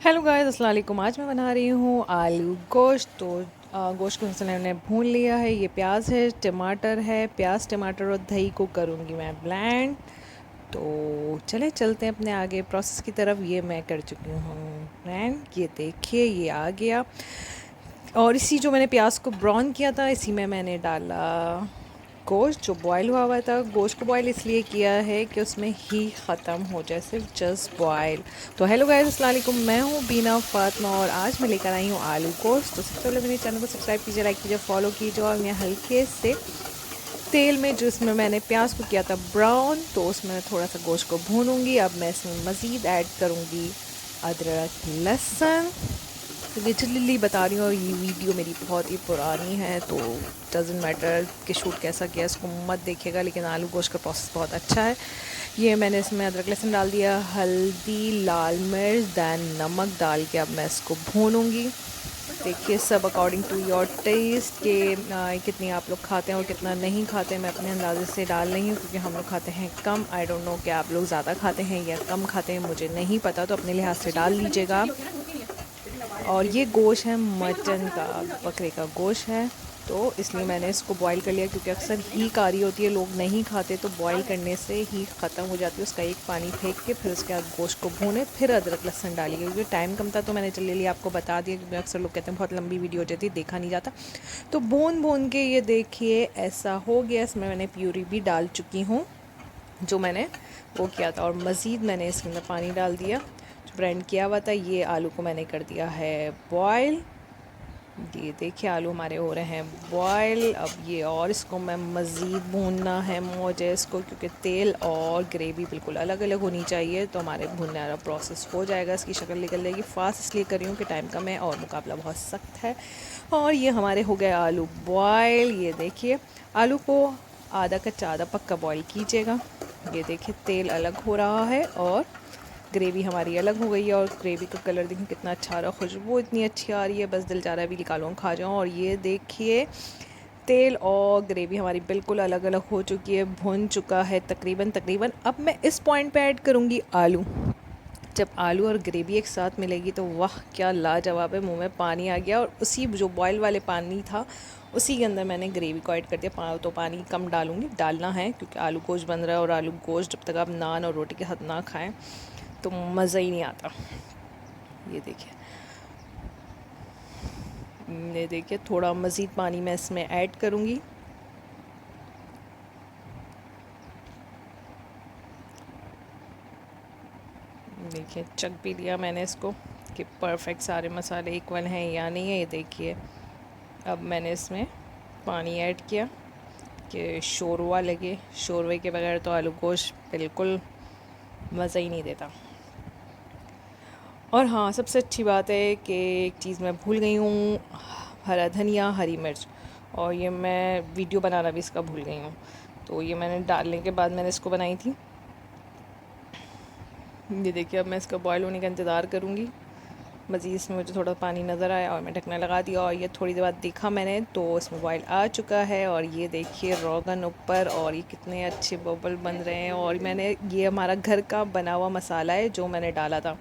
Hello guys, अस्सलाम वालेकुम। आज मैं बना रही हूँ आलू गोश्त। तो गोश्त को मैंने भून लिया है। ये प्याज है, टमाटर है, प्याज टमाटर और दही को करूँगी मैं ब्लेंड। तो चले चलते हैं अपने आगे प्रोसेस की तरफ। ये मैं कर चुकी हूँ ब्लेंड। ये देखिए ये आ गया। और इसी जो मैंने प्याज को ब्राउन किया था, इसी में मैंने डाला गोश्त जो बॉयल हुआ था। गोश्त को बॉयल इसलिए किया है कि उसमें ही ख़त्म हो जाए, सिर्फ जस्ट बॉयल। तो हेलो गाइस, अस्सलाम वालेकुम। मैं हूँ बीना फातिमा और आज मैं लेकर आई हूँ आलू गोश्त। तो सबसे पहले मेरे चैनल को सब्सक्राइब कीजिए, लाइक कीजिए, फॉलो कीजिए। और मैं हल्के से तेल में जिसमें मैंने प्याज को किया था ब्राउन, तो उसमें मैं थोड़ा सा गोश्त को भूनूंगी। अब मैं इसमें मज़ीद ऐड करूँगी अदरक लहसुन। तो लिटरली बता रही हूँ, और ये वीडियो मेरी बहुत ही पुरानी है, तो डजेंट मैटर कि शूट कैसा किया, इसको मत देखिएगा। लेकिन आलू गोश्त का प्रोसेस बहुत अच्छा है। ये मैंने इसमें अदरक लहसुन डाल दिया, हल्दी, लाल मिर्च, दैन नमक डाल के अब मैं इसको भूनूंगी। देखिए सब अकॉर्डिंग टू योर टेस्ट के कितनी आप लोग खाते हैं और कितना नहीं खाते हैं, मैं अपने अंदाजे से डाल रही हूँ क्योंकि हम लोग खाते हैं कम। आई डोंट नो कि आप लोग ज़्यादा खाते हैं या कम खाते हैं, मुझे नहीं पता, तो अपने लिहाज से डाल लीजिएगा। और ये गोश्त है मटन का, बकरे का गोश्त है, तो इसलिए मैंने इसको बॉईल कर लिया क्योंकि अक्सर हीक आ रही होती है, लोग नहीं खाते, तो बॉईल करने से ही ख़त्म हो जाती है। उसका एक पानी फेंक के फिर उसके बाद गोश्त को भूने, फिर अदरक लहसुन डालिए। क्योंकि टाइम कम था तो मैंने जल्दी आपको बता दिया, क्योंकि अक्सर लोग कहते हैं बहुत लंबी वीडियो हो जाती है, देखा नहीं जाता। तो भून भून के ये देखिए ऐसा हो गया। इसमें मैंने प्यूरी भी डाल चुकी हूँ जो मैंने वो किया था, और मज़ीद मैंने इसके अंदर पानी डाल दिया जो ब्लेंड किया हुआ था। ये आलू को मैंने कर दिया है बॉयल। ये देखिए आलू हमारे हो रहे हैं बॉयल। अब ये और इसको मैं मज़ीद भूनना है मुझे इसको, क्योंकि तेल और ग्रेवी बिल्कुल अलग अलग होनी चाहिए, तो हमारे भुनने वाला प्रोसेस हो जाएगा। इसकी शक्ल निकल जाएगी। फास्ट इसलिए कर रही हूँ कि टाइम कम है और मुकाबला बहुत सख्त है। और ये हमारे हो गए आलू बॉयल। ये देखिए आलू को आधा कच्चा आधा पक्का बॉयल कीजिएगा। ये देखिए तेल अलग हो रहा है और ग्रेवी हमारी अलग हो गई है, और ग्रेवी का कलर देखिए कितना अच्छा आ रहा है, खुशबू इतनी अच्छी आ रही है, बस दिल चाह रहा है अभी निकालूँ खा जाऊँ। और ये देखिए तेल और ग्रेवी हमारी बिल्कुल अलग अलग हो चुकी है, भुन चुका है तकरीबन तकरीबन। अब मैं इस पॉइंट पे ऐड करूँगी आलू। जब आलू और ग्रेवी एक साथ मिलेगी तो वाह क्या लाजवाब है, मुंह में पानी आ गया। और उसी जो बॉयल वाले पानी था उसी के अंदर मैंने ग्रेवी को ऐड कर दिया। तो पानी कम डालूँगी, डालना है क्योंकि आलू गोश्त बन रहा है, और आलू गोश्त जब तक आप नान और रोटी के साथ ना खाएं तो मज़ा ही नहीं आता। ये देखिए, ये देखिए थोड़ा मज़ीद पानी मैं इसमें ऐड करूँगी। देखिए चख भी लिया मैंने इसको कि परफेक्ट सारे मसाले इक्वल हैं या नहीं है। ये देखिए अब मैंने इसमें पानी ऐड किया कि शोरवा लगे। शोरवे के बगैर तो आलू गोश्त बिल्कुल मज़ा ही नहीं देता। और हाँ, सबसे अच्छी बात है कि एक चीज़ मैं भूल गई हूँ, हरा धनिया, हरी मिर्च। और ये मैं वीडियो बनाना भी इसका भूल गई हूँ, तो ये मैंने डालने के बाद मैंने इसको बनाई थी। ये देखिए अब मैं इसका बॉयल होने का इंतज़ार करूँगी। मज़ीद इसमें मुझे थोड़ा पानी नज़र आया और मैं ढकना लगा दिया, और ये थोड़ी देर बाद देखा मैंने तो इसमें बॉयल आ चुका है। और ये देखिए रोगन ऊपर, और ये कितने अच्छे बबल बन रहे हैं। और मैंने ये हमारा घर का बना हुआ मसाला है जो मैंने डाला था।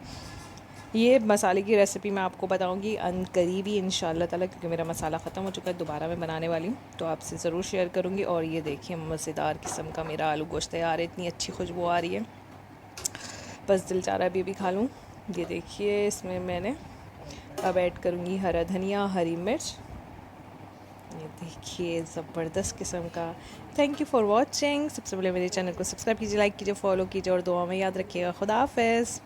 ये मसाले की रेसिपी मैं आपको बताऊंगी अनकरीबी इंशाल्लाह ताला, क्योंकि मेरा मसाला ख़त्म हो चुका है, दोबारा मैं बनाने वाली हूँ तो आपसे ज़रूर शेयर करूँगी। और ये देखिए मज़ेदार किस्म का मेरा आलू गोश्त तैयार है, इतनी अच्छी खुशबू आ रही है, बस दिल चाह रहा है अभी खा लूँ। ये देखिए इसमें मैंने अब ऐड करूँगी हरा धनिया, हरी मिर्च। ये देखिए ज़बरदस्त किस्म का। Thank you for watching. सबसे पहले मेरे चैनल को सब्सक्राइब कीजिए, लाइक कीजिए, फॉलो कीजिए, और दुआ में याद रखिएगा। खुदा हाफ़िज़।